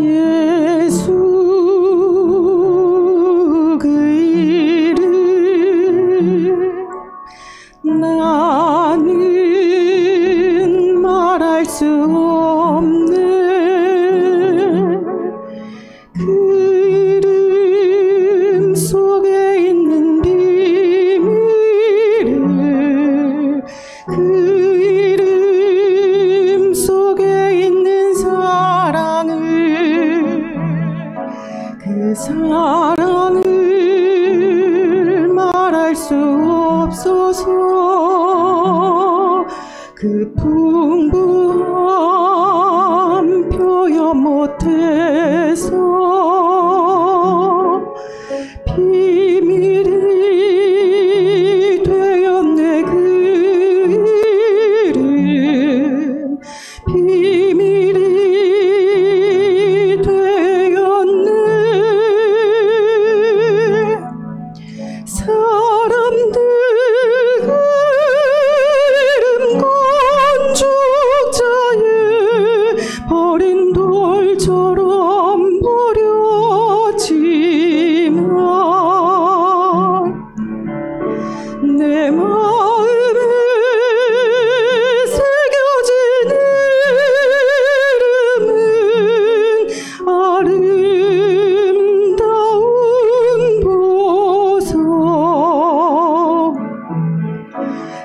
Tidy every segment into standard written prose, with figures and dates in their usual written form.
예수 그 이름 나는 말할 수 없네. 그 이름 속에 있는 비밀을, 그 이름 속에 있는 사랑을, 그 사랑을 말할 수 없어서 그 풍부함 표현 못해서 비밀이 되었네. 그 이름 비밀이 되었네. 사람들 그 이름 건축자의 버린 돌처럼 버렸지만 내 마음에 새겨진 이름은 아름다운 보석,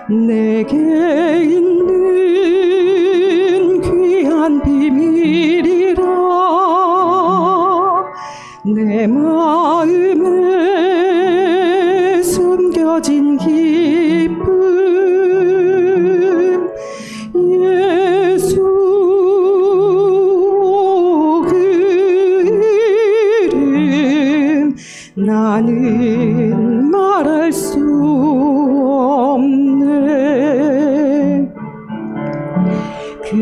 내게 있는 귀한 비밀이라. 내 마음에 숨겨진 기쁨, 예수 그 이름 나는 말할 수 없네. 그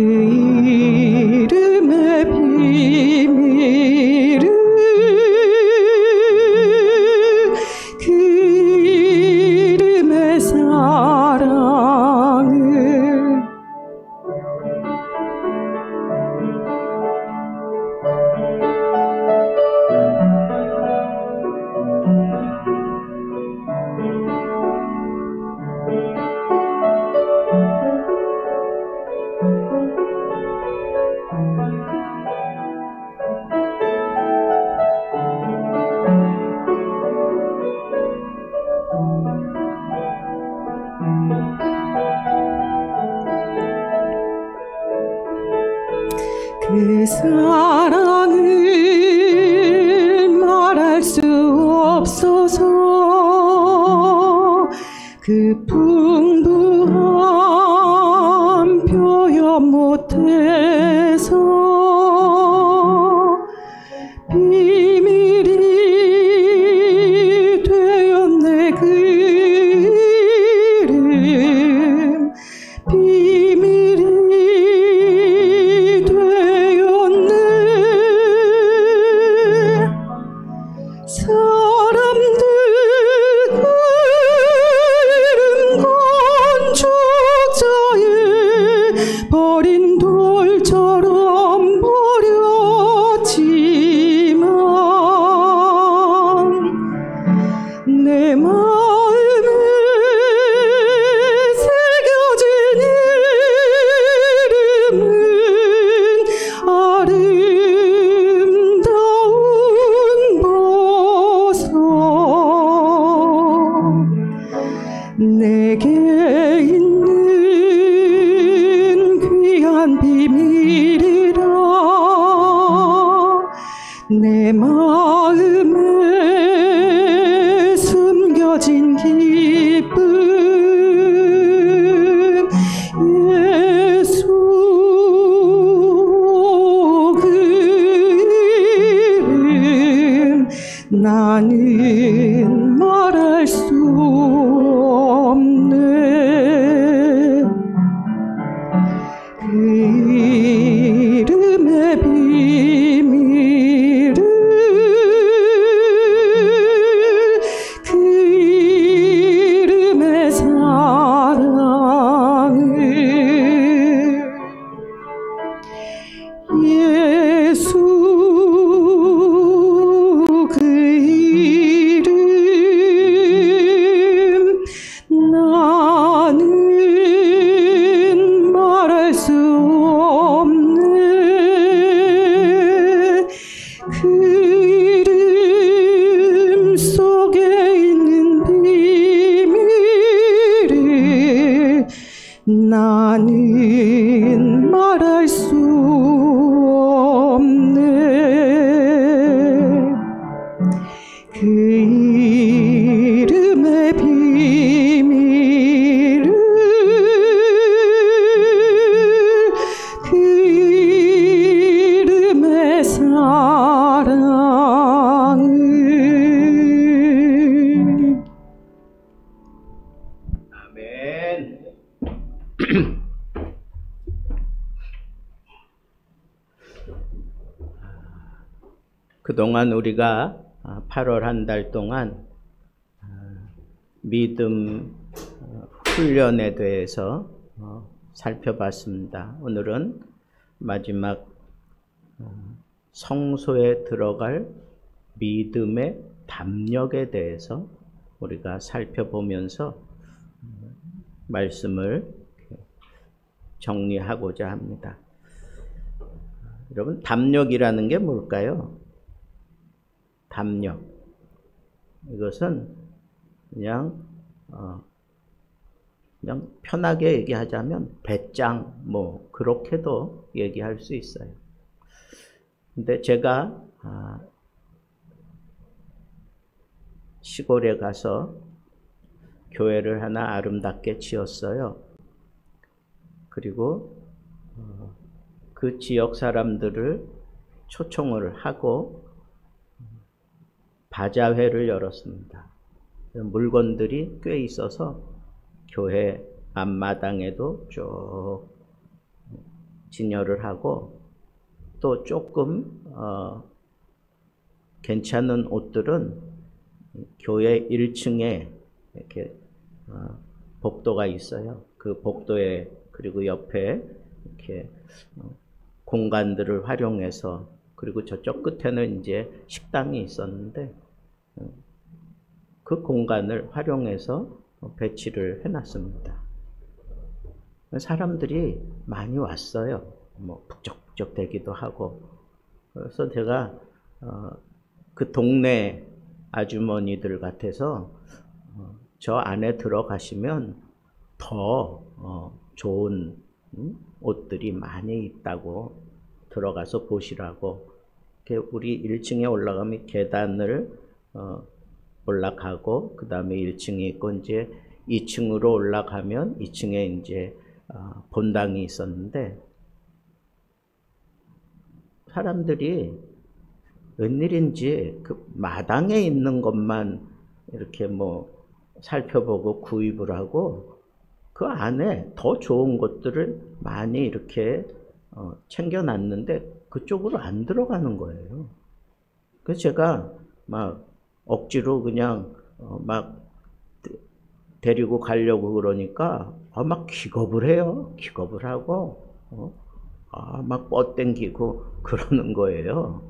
이름의 비밀을, 그 이름의 사랑을, 그 사랑을 말할 수 없어서 그 풍부함 표현 못해서 비밀이 되었네. 그 이름 비밀이 되었네. 사람들 그 이름 건축자의 버린 돌처럼 버렸지만 내 마음에 새겨진 이름은 아름다운 보석, 내게 있는 귀한 비밀이라. 내 마음에 숨겨진 기쁨, 예수 그 이름 나는 말할 수 없네. 그 이름의 비밀을, 그 이름의 사랑을, 예수 그동안 우리가 8월 한 달 동안 믿음 훈련에 대해서 살펴봤습니다. 오늘은 마지막 성소에 들어갈 믿음의 담력에 대해서 우리가 살펴보면서 말씀을 정리하고자 합니다. 여러분, 담력이라는 게 뭘까요? 담력. 이것은 그냥 편하게 얘기하자면 배짱, 뭐 그렇게도 얘기할 수 있어요. 근데 제가 시골에 가서 교회를 하나 아름답게 지었어요. 그리고 그 지역 사람들을 초청을 하고 바자회를 열었습니다. 물건들이 꽤 있어서 교회 앞마당에도 쭉 진열을 하고, 또 조금 괜찮은 옷들은 교회 1층에 이렇게 복도가 있어요. 그 복도에, 그리고 옆에 이렇게 공간들을 활용해서, 그리고 저쪽 끝에는 이제 식당이 있었는데 그 공간을 활용해서 배치를 해놨습니다. 사람들이 많이 왔어요. 뭐 북적북적 대기도 하고. 그래서 제가 그 동네 아주머니들 같아서 저 안에 들어가시면 더 좋은 옷들이 많이 있다고 들어가서 보시라고. 우리 1층에 올라가면 계단을 올라가고, 그 다음에 1층이 있고, 이제 2층으로 올라가면 2층에 이제 본당이 있었는데, 사람들이 웬일인지 그 마당에 있는 것만 이렇게 뭐 살펴보고 구입을 하고, 그 안에 더 좋은 것들을 많이 이렇게 챙겨놨는데 그쪽으로 안 들어가는 거예요. 그래서 제가 막 억지로 그냥 막 데리고 가려고 그러니까 막 기겁을 해요. 기겁을 하고 막 뻗땡기고 그러는 거예요.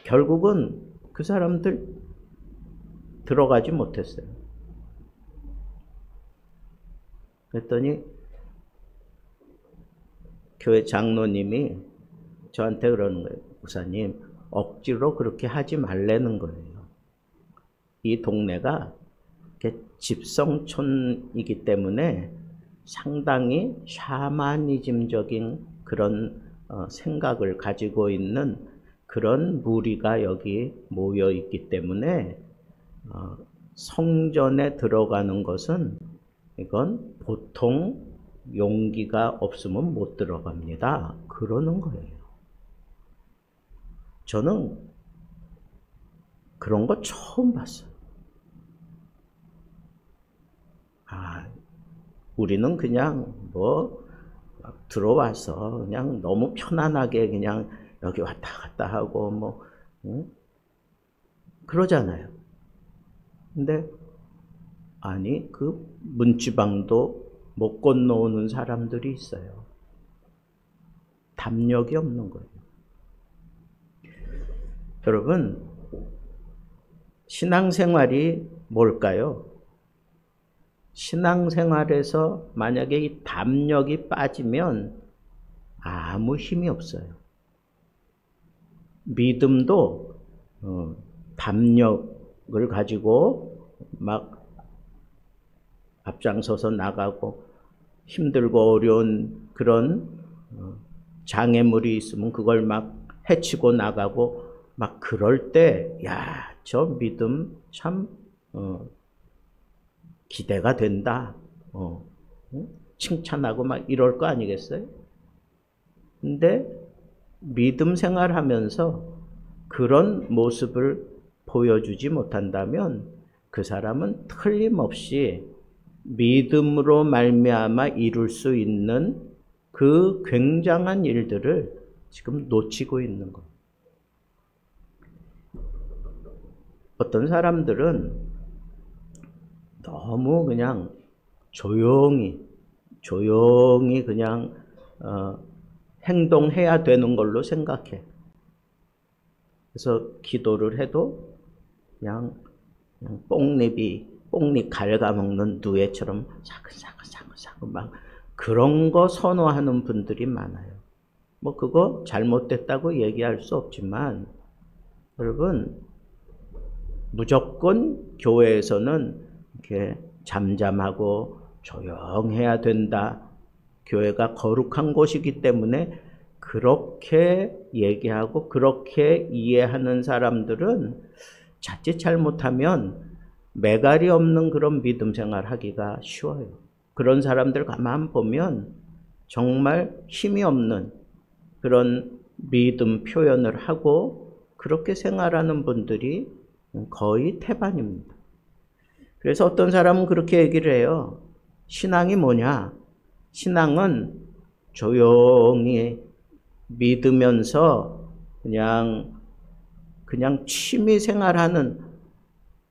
결국은 그 사람들 들어가지 못했어요. 그랬더니 교회 장로님이 저한테 그러는 거예요. 목사님, 억지로 그렇게 하지 말라는 거예요. 이 동네가 집성촌이기 때문에 상당히 샤머니즘적인 그런 생각을 가지고 있는 그런 무리가 여기 모여 있기 때문에 성전에 들어가는 것은 이건 보통 용기가 없으면 못 들어갑니다. 그러는 거예요. 저는 그런 거 처음 봤어요. 우리는 그냥 뭐 들어와서 그냥 너무 편안하게 그냥 여기 왔다 갔다 하고 뭐 그러잖아요. 근데 아니, 그 문지방도 못 건너오는 사람들이 있어요. 담력이 없는 거예요. 여러분, 신앙생활이 뭘까요? 신앙생활에서 만약에 이 담력이 빠지면 아무 힘이 없어요. 믿음도 담력을 가지고 막 앞장서서 나가고, 힘들고 어려운 그런 장애물이 있으면 그걸 막 헤치고 나가고, 막 그럴 때, 야, 저 믿음 참 기대가 된다. 칭찬하고 막 이럴 거 아니겠어요? 근데 믿음 생활하면서 그런 모습을 보여주지 못한다면 그 사람은 틀림없이 믿음으로 말미암아 이룰 수 있는 그 굉장한 일들을 지금 놓치고 있는 거예요. 어떤 사람들은 너무 그냥 조용히 그냥 행동해야 되는 걸로 생각해. 그래서 기도를 해도 그냥 뽕잎 갉아먹는 누에처럼 사근사근 막 그런 거 선호하는 분들이 많아요. 뭐 그거 잘못됐다고 얘기할 수 없지만 여러분 무조건 교회에서는 이렇게 잠잠하고 조용해야 된다. 교회가 거룩한 곳이기 때문에 그렇게 얘기하고 그렇게 이해하는 사람들은 자칫 잘못하면 매갈이 없는 그런 믿음 생활 하기가 쉬워요. 그런 사람들 가만 보면 정말 힘이 없는 그런 믿음 표현을 하고 그렇게 생활하는 분들이 거의 태반입니다. 그래서 어떤 사람은 그렇게 얘기를 해요. 신앙이 뭐냐? 신앙은 조용히 믿으면서 그냥 취미 생활하는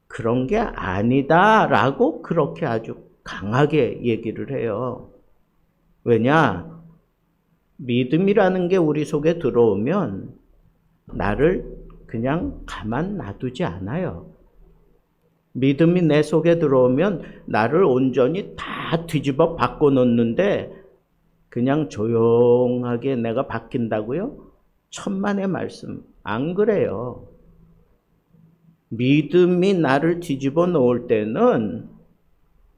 그런 게 아니다라고 그렇게 아주 강하게 얘기를 해요. 왜냐? 믿음이라는 게 우리 속에 들어오면 나를 그냥 가만 놔두지 않아요. 믿음이 내 속에 들어오면 나를 온전히 다 뒤집어 바꿔놓는데 그냥 조용하게 내가 바뀐다고요? 천만의 말씀. 안 그래요. 믿음이 나를 뒤집어 놓을 때는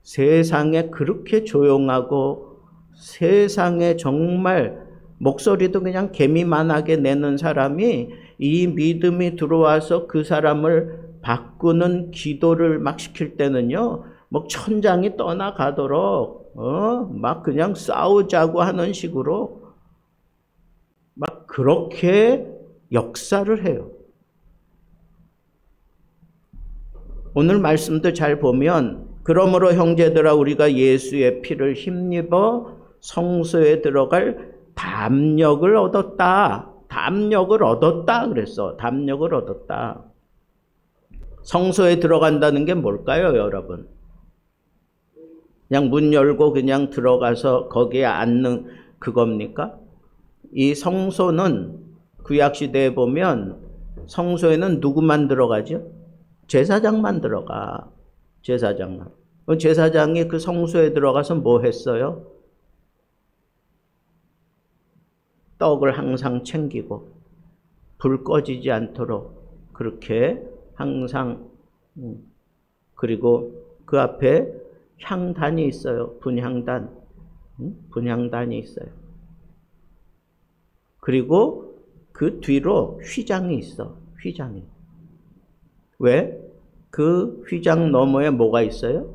세상에 그렇게 조용하고 세상에 정말 목소리도 그냥 개미만하게 내는 사람이 이 믿음이 들어와서 그 사람을 바꾸는 기도를 막 시킬 때는요, 뭐 천장이 떠나가도록 막 그냥 싸우자고 하는 식으로 막 그렇게 역사를 해요. 오늘 말씀도 잘 보면 그러므로 형제들아 우리가 예수의 피를 힘입어 성소에 들어갈 담력을 얻었다. 담력을 얻었다 그랬어. 담력을 얻었다. 성소에 들어간다는 게 뭘까요, 여러분? 그냥 문 열고 그냥 들어가서 거기에 앉는 그겁니까? 이 성소는 구약시대에 보면 성소에는 누구만 들어가죠? 제사장만 들어가. 제사장만. 제사장이 그 성소에 들어가서 뭐 했어요? 떡을 항상 챙기고 불 꺼지지 않도록 그렇게 항상, 그리고 그 앞에 향단이 있어요. 분향단. 분향단이 있어요. 그리고 그 뒤로 휘장이 있어. 휘장이. 왜? 그 휘장 너머에 뭐가 있어요?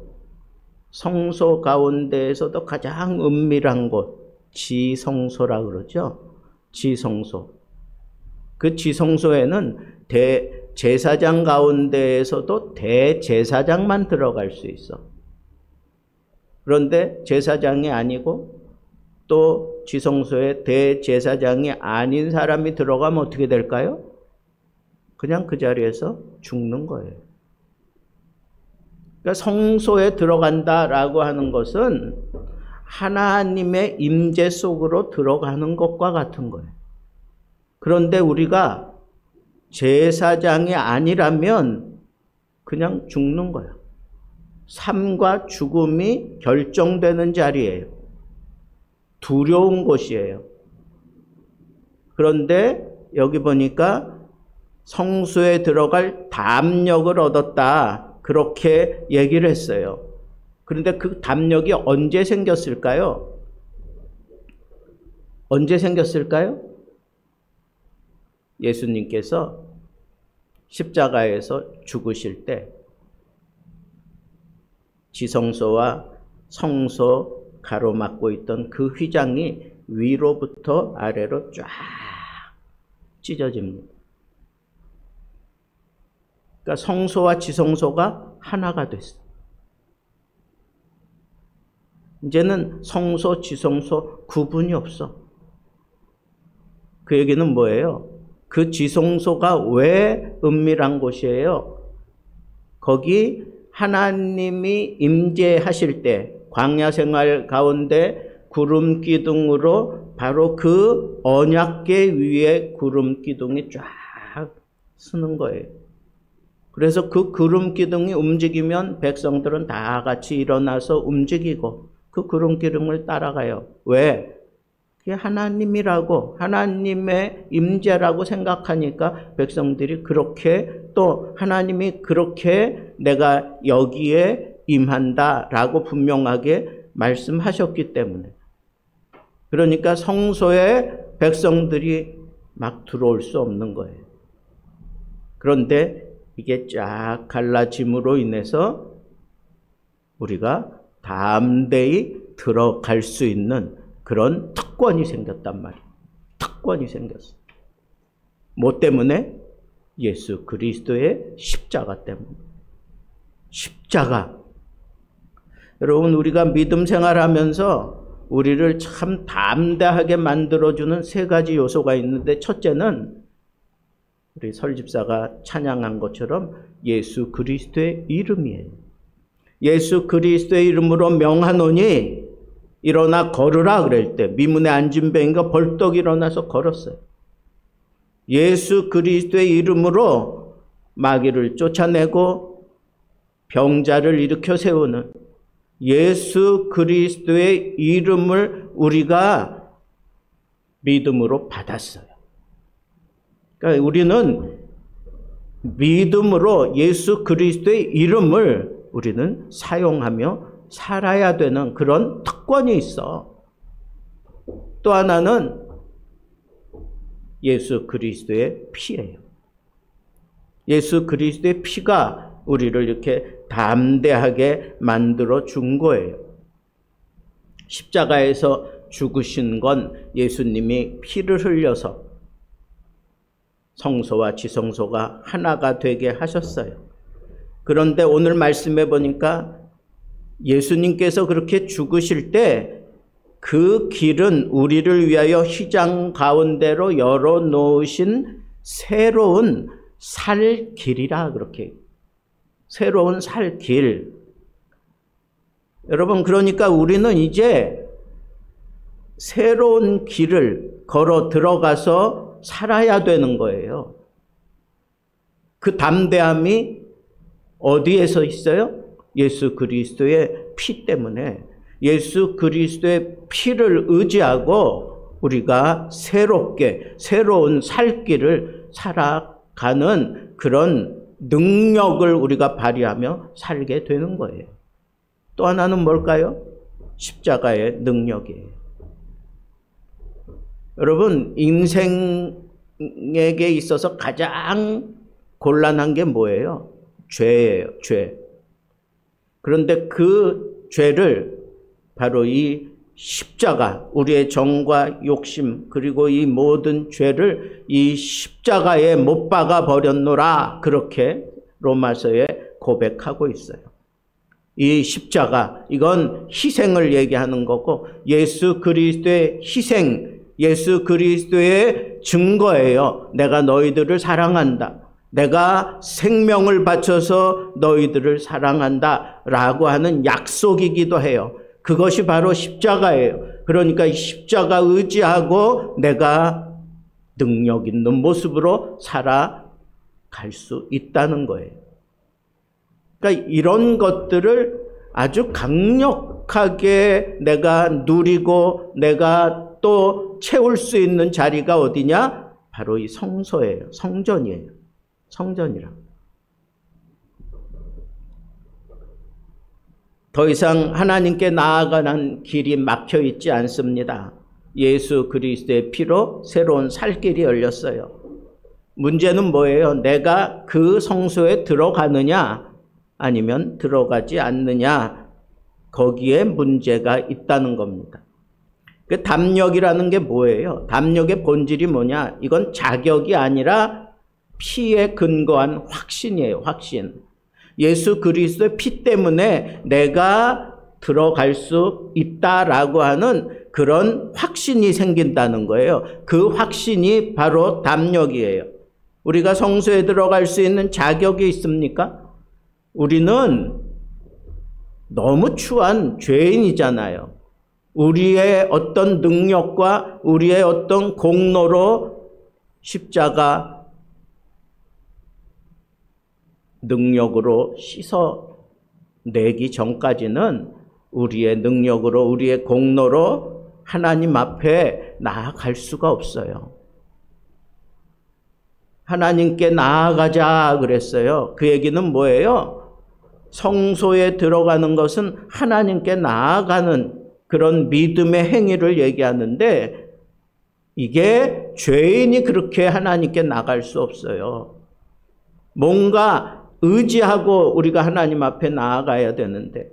성소 가운데에서도 가장 은밀한 곳, 지성소라 그러죠. 지성소. 그 지성소에는 제사장 가운데에서도 대제사장만 들어갈 수 있어. 그런데 제사장이 아니고 또 지성소에 대제사장이 아닌 사람이 들어가면 어떻게 될까요? 그냥 그 자리에서 죽는 거예요. 그러니까 성소에 들어간다라고 하는 것은 하나님의 임재 속으로 들어가는 것과 같은 거예요. 그런데 우리가 제사장이 아니라면 그냥 죽는 거예요. 삶과 죽음이 결정되는 자리예요. 두려운 곳이에요. 그런데 여기 보니까 성소에 들어갈 담력을 얻었다. 그렇게 얘기를 했어요. 그런데 그 담력이 언제 생겼을까요? 언제 생겼을까요? 예수님께서 십자가에서 죽으실 때 지성소와 성소 가로막고 있던 그 휘장이 위로부터 아래로 쫙 찢어집니다. 그러니까 성소와 지성소가 하나가 됐어. 이제는 성소, 지성소 구분이 없어. 그 얘기는 뭐예요? 그 지성소가 왜 은밀한 곳이에요? 거기 하나님이 임재하실 때 광야 생활 가운데 구름 기둥으로 바로 그 언약궤 위에 구름 기둥이 쫙 서는 거예요. 그래서 그 구름 기둥이 움직이면 백성들은 다 같이 일어나서 움직이고 그 구름 기둥을 따라가요. 왜? 그게 하나님이라고, 하나님의 임재라고 생각하니까 백성들이 그렇게, 또 하나님이 그렇게 내가 여기에 임한다라고 분명하게 말씀하셨기 때문에. 그러니까 성소에 백성들이 막 들어올 수 없는 거예요. 그런데 이게 쫙 갈라짐으로 인해서 우리가 담대히 들어갈 수 있는 그런 특권이 생겼단 말이에요. 특권이 생겼어요. 뭐 때문에? 예수 그리스도의 십자가 때문에. 십자가. 여러분, 우리가 믿음 생활하면서 우리를 참 담대하게 만들어주는 세 가지 요소가 있는데, 첫째는 우리 설집사가 찬양한 것처럼 예수 그리스도의 이름이에요. 예수 그리스도의 이름으로 명하노니 일어나 걸으라 그럴 때 미문에 앉은 뱅이가 벌떡 일어나서 걸었어요. 예수 그리스도의 이름으로 마귀를 쫓아내고 병자를 일으켜 세우는 예수 그리스도의 이름을 우리가 믿음으로 받았어요. 그러니까 우리는 믿음으로 예수 그리스도의 이름을 우리는 사용하며 살아야 되는 그런 특권이 있어. 또 하나는 예수 그리스도의 피예요. 예수 그리스도의 피가 우리를 이렇게 담대하게 만들어 준 거예요. 십자가에서 죽으신 건 예수님이 피를 흘려서 성소와 지성소가 하나가 되게 하셨어요. 그런데 오늘 말씀해 보니까 예수님께서 그렇게 죽으실 때 그 길은 우리를 위하여 휘장 가운데로 열어놓으신 새로운 살 길이라, 그렇게. 새로운 살 길. 여러분, 그러니까 우리는 이제 새로운 길을 걸어 들어가서 살아야 되는 거예요. 그 담대함이 어디에서 있어요? 예수 그리스도의 피 때문에. 예수 그리스도의 피를 의지하고 우리가 새롭게 새로운 살 길을 살아가는 그런 능력을 우리가 발휘하며 살게 되는 거예요. 또 하나는 뭘까요? 십자가의 능력이에요. 여러분, 인생에게 있어서 가장 곤란한 게 뭐예요? 죄예요, 죄. 그런데 그 죄를 바로 이 십자가, 우리의 정과 욕심, 그리고 이 모든 죄를 이 십자가에 못 박아 버렸노라, 그렇게 로마서에 고백하고 있어요. 이 십자가, 이건 희생을 얘기하는 거고, 예수 그리스도의 희생, 예수 그리스도의 증거예요. 내가 너희들을 사랑한다. 내가 생명을 바쳐서 너희들을 사랑한다 라고 하는 약속이기도 해요. 그것이 바로 십자가예요. 그러니까 이 십자가 의지하고 내가 능력 있는 모습으로 살아갈 수 있다는 거예요. 그러니까 이런 것들을 아주 강력하게 내가 누리고 내가 또 채울 수 있는 자리가 어디냐? 바로 이 성소예요. 성전이에요. 성전이라. 더 이상 하나님께 나아가는 길이 막혀 있지 않습니다. 예수 그리스도의 피로 새로운 살 길이 열렸어요. 문제는 뭐예요? 내가 그 성소에 들어가느냐 아니면 들어가지 않느냐, 거기에 문제가 있다는 겁니다. 그 담력이라는 게 뭐예요? 담력의 본질이 뭐냐? 이건 자격이 아니라 피에 근거한 확신이에요. 확신. 예수 그리스도의 피 때문에 내가 들어갈 수 있다라고 하는 그런 확신이 생긴다는 거예요. 그 확신이 바로 담력이에요. 우리가 성소에 들어갈 수 있는 자격이 있습니까? 우리는 너무 추한 죄인이잖아요. 우리의 어떤 능력과 우리의 어떤 공로로 십자가 능력으로 씻어내기 전까지는 우리의 능력으로 우리의 공로로 하나님 앞에 나아갈 수가 없어요. 하나님께 나아가자 그랬어요. 그 얘기는 뭐예요? 성소에 들어가는 것은 하나님께 나아가는 그런 믿음의 행위를 얘기하는데 이게 죄인이 그렇게 하나님께 나갈 수 없어요. 뭔가 의지하고 우리가 하나님 앞에 나아가야 되는데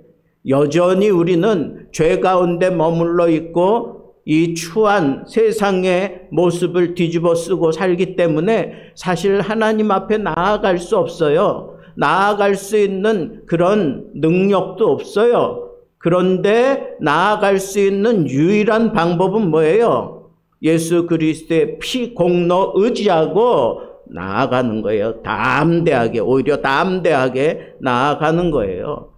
여전히 우리는 죄 가운데 머물러 있고 이 추한 세상의 모습을 뒤집어 쓰고 살기 때문에 사실 하나님 앞에 나아갈 수 없어요. 나아갈 수 있는 그런 능력도 없어요. 그런데 나아갈 수 있는 유일한 방법은 뭐예요? 예수 그리스도의 피 공로 의지하고 나아가는 거예요. 담대하게, 오히려 담대하게 나아가는 거예요.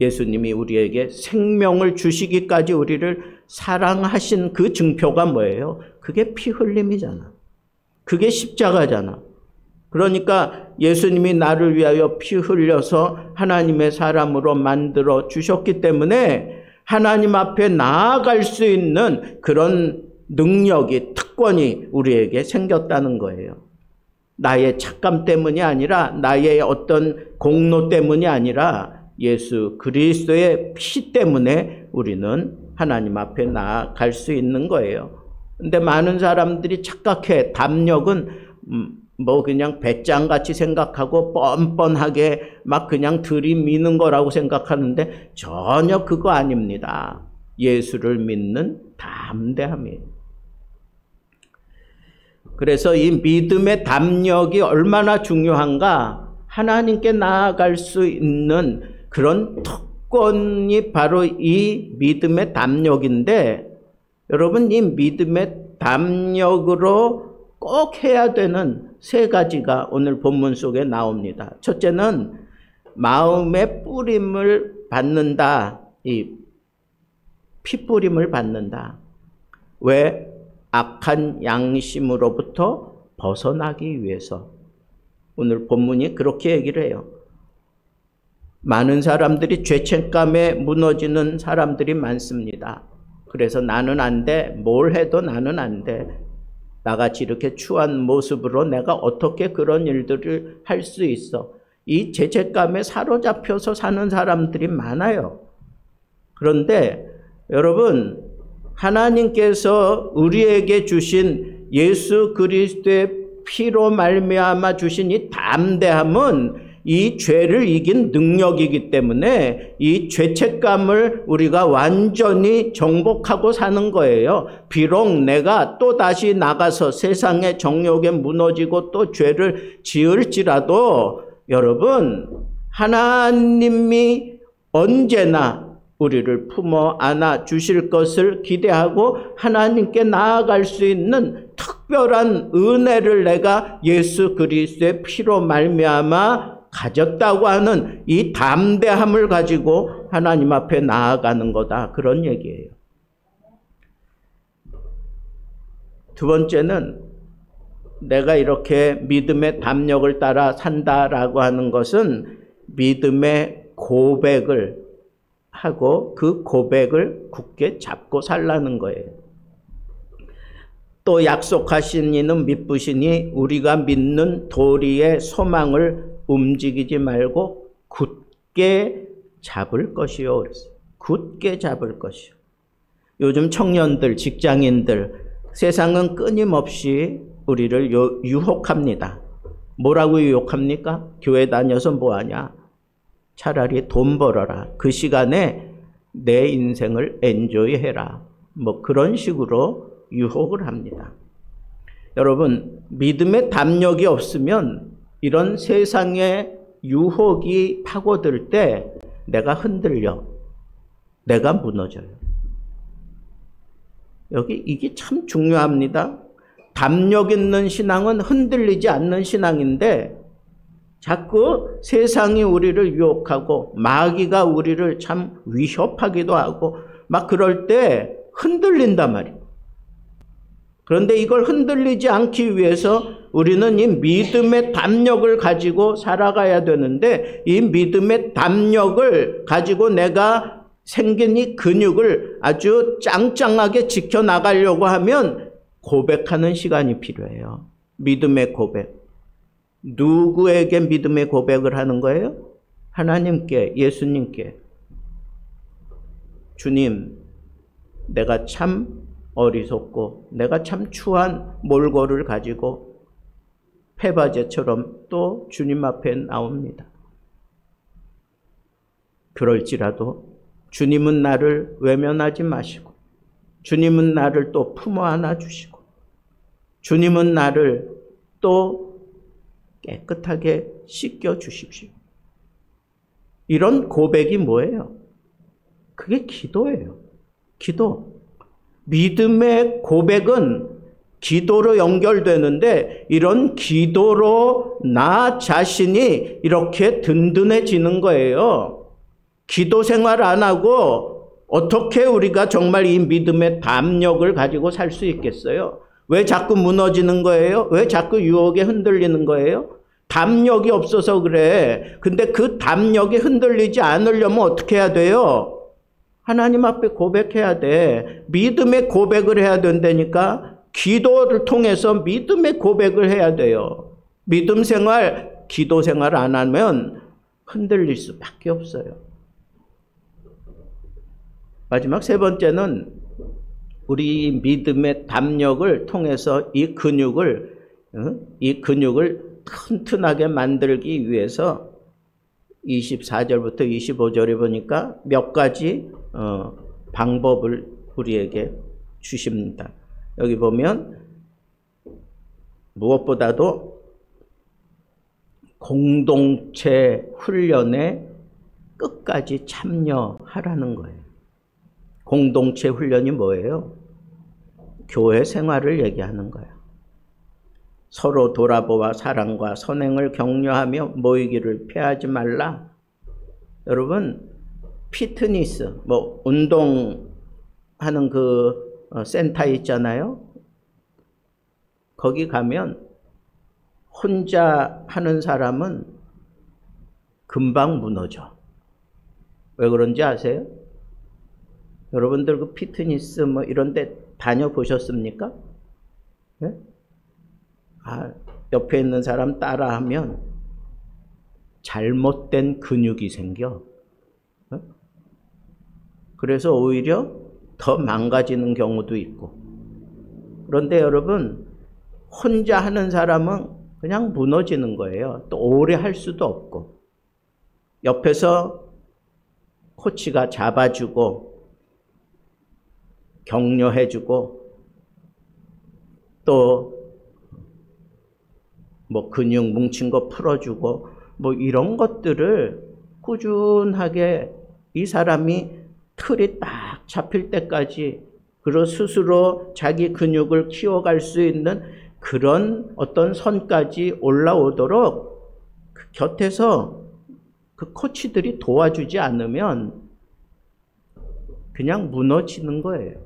예수님이 우리에게 생명을 주시기까지 우리를 사랑하신 그 증표가 뭐예요? 그게 피 흘림이잖아. 그게 십자가잖아. 그러니까 예수님이 나를 위하여 피 흘려서 하나님의 사람으로 만들어 주셨기 때문에 하나님 앞에 나아갈 수 있는 그런 능력이, 특권이 우리에게 생겼다는 거예요. 나의 착감 때문이 아니라, 나의 어떤 공로 때문이 아니라 예수 그리스도의 피 때문에 우리는 하나님 앞에 나아갈 수 있는 거예요. 근데 많은 사람들이 착각해. 담력은 뭐 그냥 배짱같이 생각하고 뻔뻔하게 막 그냥 들이미는 거라고 생각하는데 전혀 그거 아닙니다. 예수를 믿는 담대함이에요. 그래서 이 믿음의 담력이 얼마나 중요한가? 하나님께 나아갈 수 있는 그런 특권이 바로 이 믿음의 담력인데, 여러분, 이 믿음의 담력으로 꼭 해야 되는 세 가지가 오늘 본문 속에 나옵니다. 첫째는 마음의 뿌림을 받는다. 이 피뿌림을 받는다. 왜? 악한 양심으로부터 벗어나기 위해서. 오늘 본문이 그렇게 얘기를 해요. 많은 사람들이 죄책감에 무너지는 사람들이 많습니다. 그래서 나는 안 돼. 뭘 해도 나는 안 돼. 나같이 이렇게 추한 모습으로 내가 어떻게 그런 일들을 할 수 있어. 이 죄책감에 사로잡혀서 사는 사람들이 많아요. 그런데 여러분, 하나님께서 우리에게 주신 예수 그리스도의 피로 말미암아 주신 이 담대함은 이 죄를 이긴 능력이기 때문에 이 죄책감을 우리가 완전히 정복하고 사는 거예요. 비록 내가 또 다시 나가서 세상의 정욕에 무너지고 또 죄를 지을지라도 여러분, 하나님이 언제나 우리를 품어 안아 주실 것을 기대하고 하나님께 나아갈 수 있는 특별한 은혜를 내가 예수 그리스도의 피로 말미암아 가졌다고 하는 이 담대함을 가지고 하나님 앞에 나아가는 거다. 그런 얘기예요. 두 번째는 내가 이렇게 믿음의 담력을 따라 산다라고 하는 것은 믿음의 고백을 하고 그 고백을 굳게 잡고 살라는 거예요. 또 약속하신 이는 믿으시니 우리가 믿는 도리의 소망을 움직이지 말고 굳게 잡을 것이요. 굳게 잡을 것이요. 요즘 청년들, 직장인들, 세상은 끊임없이 우리를 유혹합니다. 뭐라고 유혹합니까? 교회 다녀서 뭐하냐? 차라리 돈 벌어라. 그 시간에 내 인생을 엔조이해라. 뭐 그런 식으로 유혹을 합니다. 여러분, 믿음의 담력이 없으면 이런 세상의 유혹이 파고들 때 내가 흔들려. 내가 무너져요. 이게 참 중요합니다. 담력 있는 신앙은 흔들리지 않는 신앙인데 자꾸 세상이 우리를 유혹하고 마귀가 우리를 참 위협하기도 하고 막 그럴 때 흔들린단 말이에요. 그런데 이걸 흔들리지 않기 위해서 우리는 이 믿음의 담력을 가지고 살아가야 되는데, 이 믿음의 담력을 가지고 내가 생긴 이 근육을 아주 짱짱하게 지켜나가려고 하면 고백하는 시간이 필요해요. 믿음의 고백. 누구에게 믿음의 고백을 하는 거예요? 하나님께, 예수님께. 주님, 내가 참 어리석고 내가 참 추한 몰골을 가지고 페바제처럼 또 주님 앞에 나옵니다. 그럴지라도 주님은 나를 외면하지 마시고, 주님은 나를 또 품어 안아 주시고, 주님은 나를 또 깨끗하게 씻겨 주십시오. 이런 고백이 뭐예요? 그게 기도예요. 기도. 믿음의 고백은 기도로 연결되는데, 이런 기도로 나 자신이 이렇게 든든해지는 거예요. 기도 생활 안 하고 어떻게 우리가 정말 이 믿음의 담력을 가지고 살 수 있겠어요? 왜 자꾸 무너지는 거예요? 왜 자꾸 유혹에 흔들리는 거예요? 담력이 없어서 그래. 근데 그 담력이 흔들리지 않으려면 어떻게 해야 돼요? 하나님 앞에 고백해야 돼. 믿음의 고백을 해야 된다니까. 기도를 통해서 믿음의 고백을 해야 돼요. 믿음 생활, 기도 생활 안 하면 흔들릴 수밖에 없어요. 마지막 세 번째는 우리 믿음의 담력을 통해서 이 근육을 튼튼하게 만들기 위해서 24절부터 25절에 보니까 몇 가지 방법을 우리에게 주십니다. 여기 보면 무엇보다도 공동체 훈련에 끝까지 참여하라는 거예요. 공동체 훈련이 뭐예요? 교회 생활을 얘기하는 거예요. 서로 돌아보아 사랑과 선행을 격려하며 모이기를 피하지 말라. 여러분, 피트니스, 운동하는 그 센터 있잖아요. 거기 가면 혼자 하는 사람은 금방 무너져. 왜 그런지 아세요? 여러분들 그 피트니스 이런 데 다녀보셨습니까? 네? 옆에 있는 사람 따라하면 잘못된 근육이 생겨. 그래서 오히려 더 망가지는 경우도 있고. 그런데 여러분, 혼자 하는 사람은 그냥 무너지는 거예요. 또 오래 할 수도 없고. 옆에서 코치가 잡아주고 격려해주고 또 근육 뭉친 거 풀어주고 이런 것들을 꾸준하게 이 사람이 틀이 딱 잡힐 때까지 그리고 스스로 자기 근육을 키워갈 수 있는 그런 어떤 선까지 올라오도록 그 곁에서 그 코치들이 도와주지 않으면 그냥 무너지는 거예요.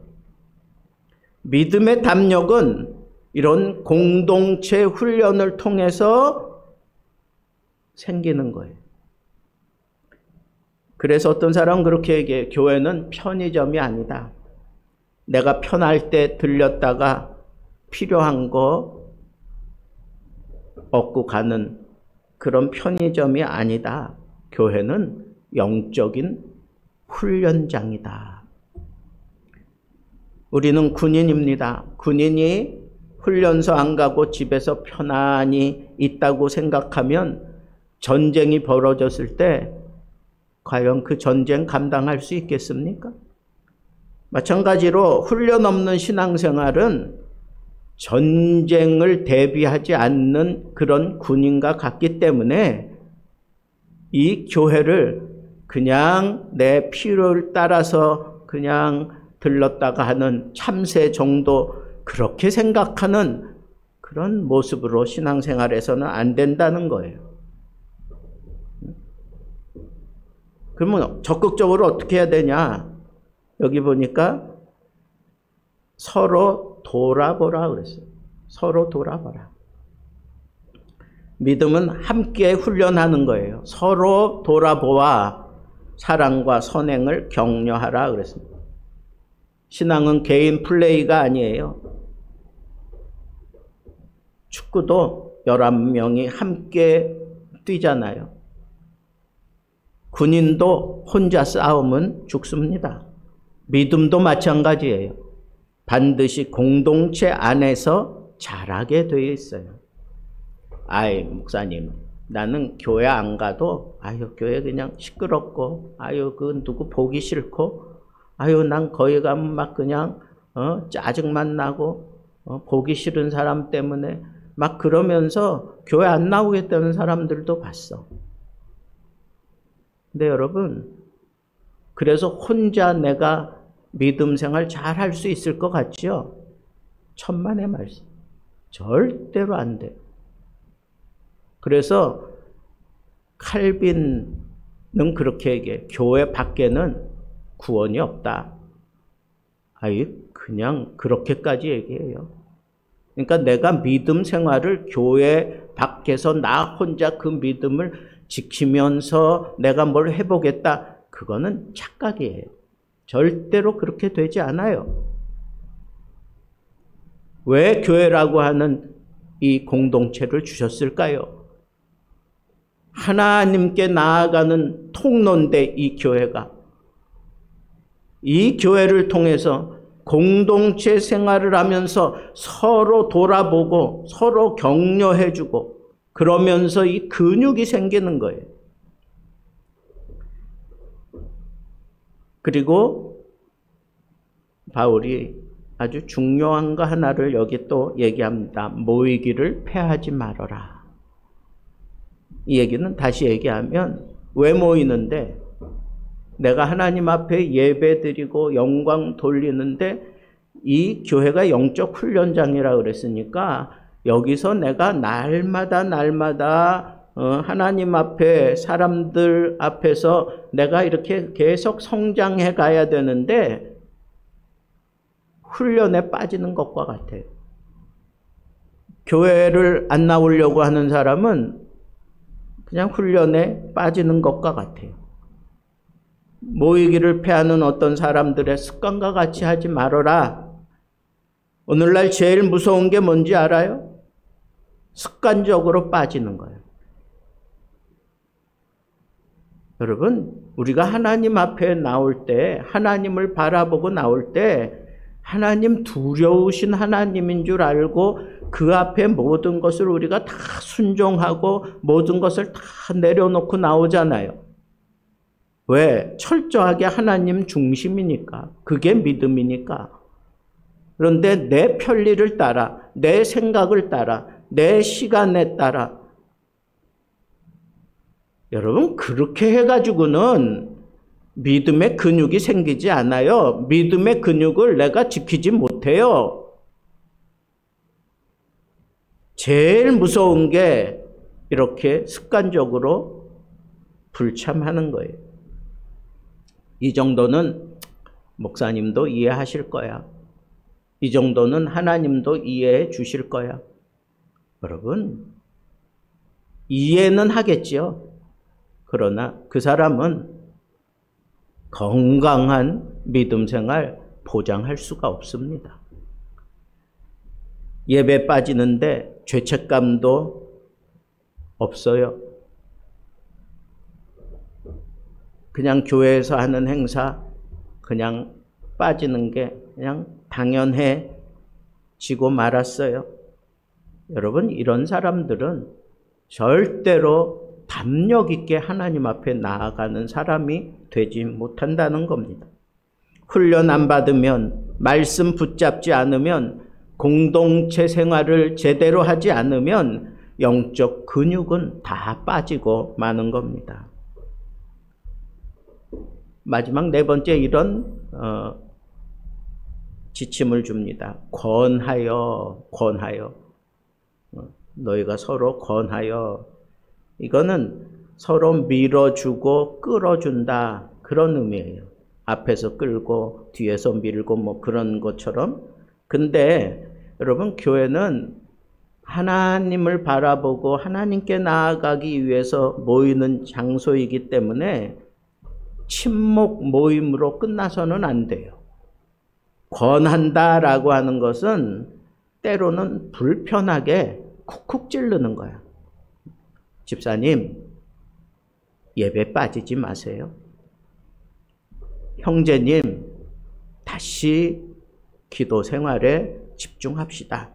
믿음의 담력은 이런 공동체 훈련을 통해서 생기는 거예요. 그래서 어떤 사람은 그렇게 얘기해요. 교회는 편의점이 아니다. 내가 편할 때 들렸다가 필요한 거 얻고 가는 그런 편의점이 아니다. 교회는 영적인 훈련장이다. 우리는 군인입니다. 군인이 훈련소 안 가고 집에서 편안히 있다고 생각하면 전쟁이 벌어졌을 때 과연 그 전쟁 감당할 수 있겠습니까? 마찬가지로 훈련 없는 신앙생활은 전쟁을 대비하지 않는 그런 군인과 같기 때문에 이 교회를 그냥 내 필요를 따라서 그냥 들렀다가 하는 참새 정도 그렇게 생각하는 그런 모습으로 신앙생활에서는 안 된다는 거예요. 그러면 적극적으로 어떻게 해야 되냐? 여기 보니까 서로 돌아보라 그랬어요. 서로 돌아보라. 믿음은 함께 훈련하는 거예요. 서로 돌아보아 사랑과 선행을 격려하라 그랬습니다. 신앙은 개인 플레이가 아니에요. 축구도 11명이 함께 뛰잖아요. 군인도 혼자 싸우면 죽습니다. 믿음도 마찬가지예요. 반드시 공동체 안에서 자라게 되어 있어요. 아이, 목사님, 나는 교회 안 가도, 아유, 교회 그냥 시끄럽고, 아유, 그 누구 보기 싫고, 아유, 난 거기 가면 막 그냥, 짜증만 나고, 보기 싫은 사람 때문에 막 그러면서 교회 안 나오겠다는 사람들도 봤어. 근데 여러분, 그래서 혼자 내가 믿음 생활 잘 할 수 있을 것 같죠? 천만의 말씀. 절대로 안 돼. 그래서 칼빈은 그렇게 얘기해. 교회 밖에는 구원이 없다. 아이, 그냥 그렇게까지 얘기해요. 그러니까 내가 믿음 생활을 교회 밖에서 나 혼자 그 믿음을 지키면서 내가 뭘 해보겠다. 그거는 착각이에요. 절대로 그렇게 되지 않아요. 왜 교회라고 하는 이 공동체를 주셨을까요? 하나님께 나아가는 통로인데 이 교회가. 이 교회를 통해서 공동체 생활을 하면서 서로 돌아보고 서로 격려해주고 그러면서 이 근육이 생기는 거예요. 그리고 바울이 아주 중요한 거 하나를 여기 또 얘기합니다. 모이기를 패하지 말아라. 이 얘기는 다시 얘기하면 왜 모이는데 내가 하나님 앞에 예배 드리고 영광 돌리는데 이 교회가 영적 훈련장이라 그랬으니까 여기서 내가 날마다 하나님 앞에 사람들 앞에서 내가 이렇게 계속 성장해 가야 되는데 훈련에 빠지는 것과 같아요. 교회를 안 나오려고 하는 사람은 그냥 훈련에 빠지는 것과 같아요. 모이기를 패하는 어떤 사람들의 습관과 같이 하지 말아라. 오늘날 제일 무서운 게 뭔지 알아요? 습관적으로 빠지는 거예요. 여러분, 우리가 하나님 앞에 나올 때, 하나님을 바라보고 나올 때 하나님 두려우신 하나님인 줄 알고 그 앞에 모든 것을 우리가 다 순종하고 모든 것을 다 내려놓고 나오잖아요. 왜? 철저하게 하나님 중심이니까. 그게 믿음이니까. 그런데 내 편리를 따라, 내 생각을 따라, 내 시간에 따라 여러분 그렇게 해가지고는 믿음의 근육이 생기지 않아요. 믿음의 근육을 내가 지키지 못해요. 제일 무서운 게 이렇게 습관적으로 불참하는 거예요. 이 정도는 목사님도 이해하실 거야. 이 정도는 하나님도 이해해 주실 거야. 여러분, 이해는 하겠지요. 그러나 그 사람은 건강한 믿음 생활 보장할 수가 없습니다. 예배 빠지는데 죄책감도 없어요. 그냥 교회에서 하는 행사 그냥 빠지는 게 그냥 당연해지고 말았어요. 여러분, 이런 사람들은 절대로 담력 있게 하나님 앞에 나아가는 사람이 되지 못한다는 겁니다. 훈련 안 받으면, 말씀 붙잡지 않으면, 공동체 생활을 제대로 하지 않으면 영적 근육은 다 빠지고 마는 겁니다. 마지막 네 번째 이런 지침을 줍니다. 권하여. 너희가 서로 권하여. 이거는 서로 밀어주고 끌어준다. 그런 의미예요. 앞에서 끌고 뒤에서 밀고 뭐 그런 것처럼. 근데 여러분, 교회는 하나님을 바라보고 하나님께 나아가기 위해서 모이는 장소이기 때문에 친목 모임으로 끝나서는 안 돼요. 권한다라고 하는 것은 때로는 불편하게 쿡쿡 찌르는 거야. 집사님, 예배 빠지지 마세요. 형제님, 다시 기도 생활에 집중합시다.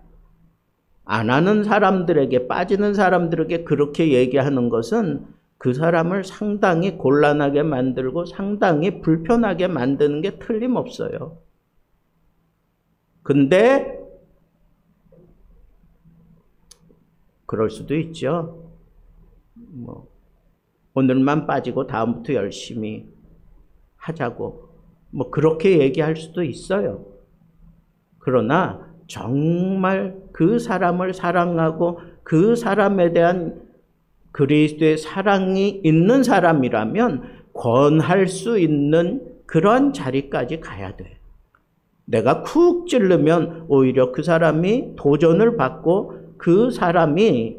안 하는 사람들에게, 빠지는 사람들에게 그렇게 얘기하는 것은 그 사람을 상당히 곤란하게 만들고 상당히 불편하게 만드는 게 틀림없어요. 근데 그럴 수도 있죠. 뭐 오늘만 빠지고 다음부터 열심히 하자고 뭐 그렇게 얘기할 수도 있어요. 그러나 정말 그 사람을 사랑하고 그 사람에 대한 그리스도의 사랑이 있는 사람이라면 권할 수 있는 그런 자리까지 가야 돼. 내가 쿡 찌르면 오히려 그 사람이 도전을 받고 그 사람이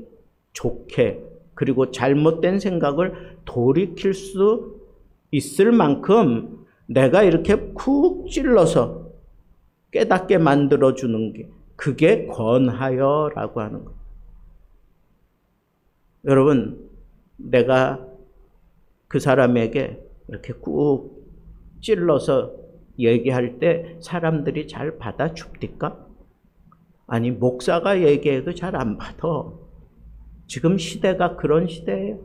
좋게 그리고 잘못된 생각을 돌이킬 수 있을 만큼 내가 이렇게 쿡 찔러서 깨닫게 만들어주는 게 그게 권하여라고 하는 거예요. 여러분, 내가 그 사람에게 이렇게 꾹 찔러서 얘기할 때 사람들이 잘 받아줍니까? 아니, 목사가 얘기해도 잘 안 받아. 지금 시대가 그런 시대예요.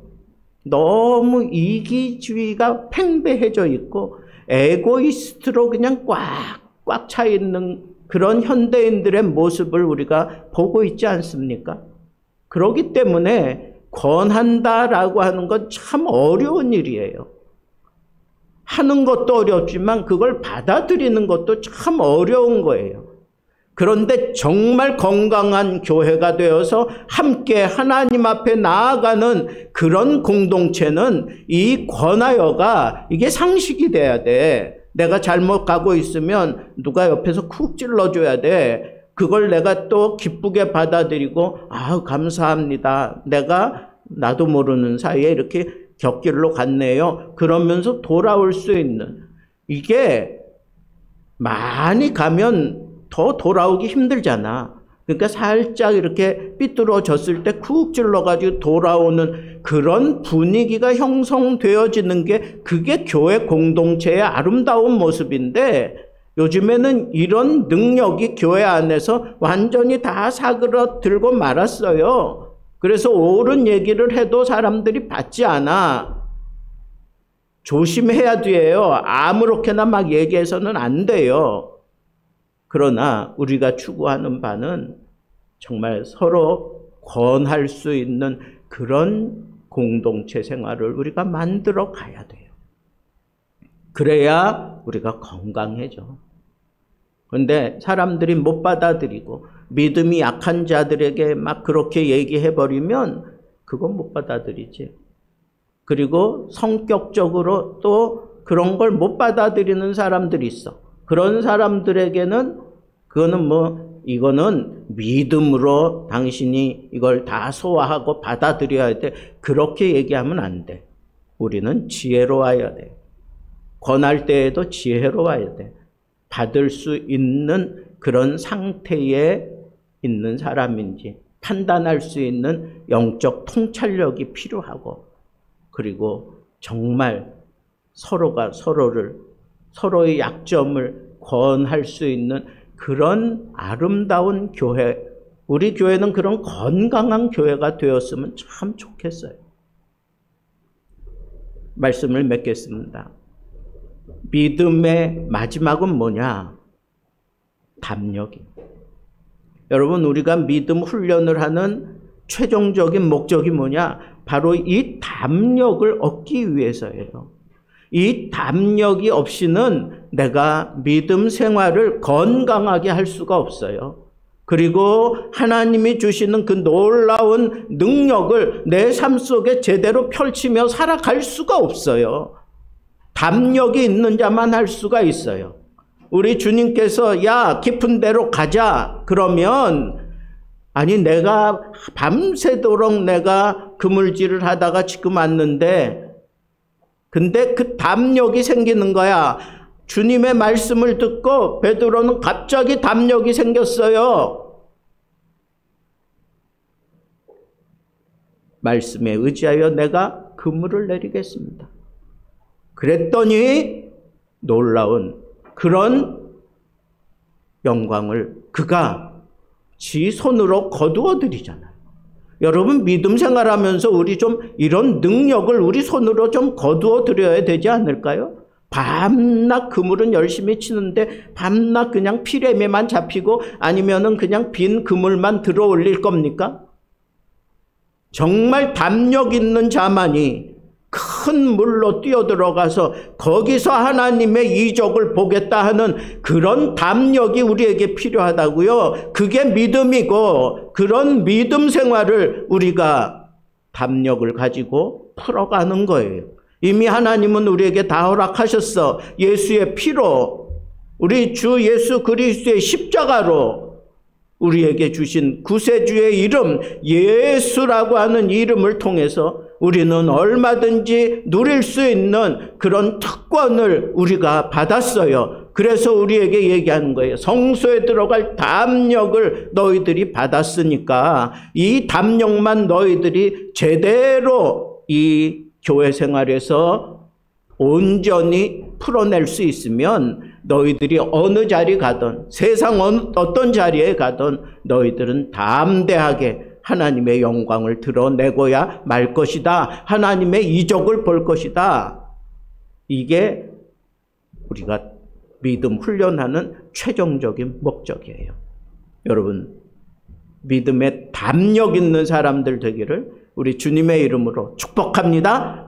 너무 이기주의가 팽배해져 있고 에고이스트로 그냥 꽉 차 있는 그런 현대인들의 모습을 우리가 보고 있지 않습니까? 그렇기 때문에 권한다라고 하는 건 참 어려운 일이에요. 하는 것도 어렵지만 그걸 받아들이는 것도 참 어려운 거예요. 그런데 정말 건강한 교회가 되어서 함께 하나님 앞에 나아가는 그런 공동체는 이 권하여가 이게 상식이 돼야 돼. 내가 잘못 가고 있으면 누가 옆에서 쿡 찔러줘야 돼. 그걸 내가 또 기쁘게 받아들이고 감사합니다. 내가 나도 모르는 사이에 이렇게 곁길로 갔네요. 그러면서 돌아올 수 있는, 이게 많이 가면 더 돌아오기 힘들잖아. 그러니까 살짝 이렇게 삐뚤어졌을 때 쿡 찔러가지고 돌아오는 그런 분위기가 형성되어지는 게 그게 교회 공동체의 아름다운 모습인데, 요즘에는 이런 능력이 교회 안에서 완전히 다 사그러들고 말았어요. 그래서 옳은 얘기를 해도 사람들이 받지 않아. 조심해야 돼요. 아무렇게나 막 얘기해서는 안 돼요. 그러나 우리가 추구하는 바는 정말 서로 권할 수 있는 그런 공동체 생활을 우리가 만들어 가야 돼요. 그래야 우리가 건강해져. 그런데 사람들이 못 받아들이고 믿음이 약한 자들에게 막 그렇게 얘기해버리면 그건 못 받아들이지. 그리고 성격적으로 또 그런 걸 못 받아들이는 사람들이 있어. 그런 사람들에게는 그거는 이거는 믿음으로 당신이 이걸 다 소화하고 받아들여야 돼. 그렇게 얘기하면 안 돼. 우리는 지혜로워야 돼. 권할 때에도 지혜로워야 돼. 받을 수 있는 그런 상태에 있는 사람인지 판단할 수 있는 영적 통찰력이 필요하고, 그리고 정말 서로가 서로의 약점을 권할 수 있는 그런 아름다운 교회, 우리 교회는 그런 건강한 교회가 되었으면 참 좋겠어요. 말씀을 맺겠습니다. 믿음의 마지막은 뭐냐? 담력입니다. 여러분, 우리가 믿음 훈련을 하는 최종적인 목적이 뭐냐? 바로 이 담력을 얻기 위해서예요. 이 담력이 없이는 내가 믿음 생활을 건강하게 할 수가 없어요. 그리고 하나님이 주시는 그 놀라운 능력을 내 삶 속에 제대로 펼치며 살아갈 수가 없어요. 담력이 있는 자만 할 수가 있어요. 우리 주님께서 야 깊은 데로 가자 그러면 아니 내가 밤새도록 내가 그물질을 하다가 지금 왔는데 근데 그 담력이 생기는 거야. 주님의 말씀을 듣고 베드로는 갑자기 담력이 생겼어요. 말씀에 의지하여 내가 그물을 내리겠습니다. 그랬더니 놀라운 그런 영광을 그가 지 손으로 거두어 드리잖아요. 여러분 믿음 생활하면서 우리 좀 이런 능력을 우리 손으로 좀 거두어 드려야 되지 않을까요? 밤낮 그물은 열심히 치는데 밤낮 그냥 피레미만 잡히고 아니면은 그냥 빈 그물만 들어 올릴 겁니까? 정말 담력 있는 자만이 큰 물로 뛰어들어가서 거기서 하나님의 이적을 보겠다 하는 그런 담력이 우리에게 필요하다고요. 그게 믿음이고 그런 믿음 생활을 우리가 담력을 가지고 풀어가는 거예요. 이미 하나님은 우리에게 다 허락하셨어. 예수의 피로 우리 주 예수 그리스도의 십자가로 우리에게 주신 구세주의 이름 예수라고 하는 이름을 통해서 우리는 얼마든지 누릴 수 있는 그런 특권을 우리가 받았어요. 그래서 우리에게 얘기하는 거예요. 성소에 들어갈 담력을 너희들이 받았으니까 이 담력만 너희들이 제대로 이 교회 생활에서 온전히 풀어낼 수 있으면 너희들이 어느 자리 가든 세상 어떤 자리에 가든 너희들은 담대하게 하나님의 영광을 드러내고야 말 것이다. 하나님의 이적을 볼 것이다. 이게 우리가 믿음 훈련하는 최종적인 목적이에요. 여러분 믿음에 담력 있는 사람들 되기를 우리 주님의 이름으로 축복합니다.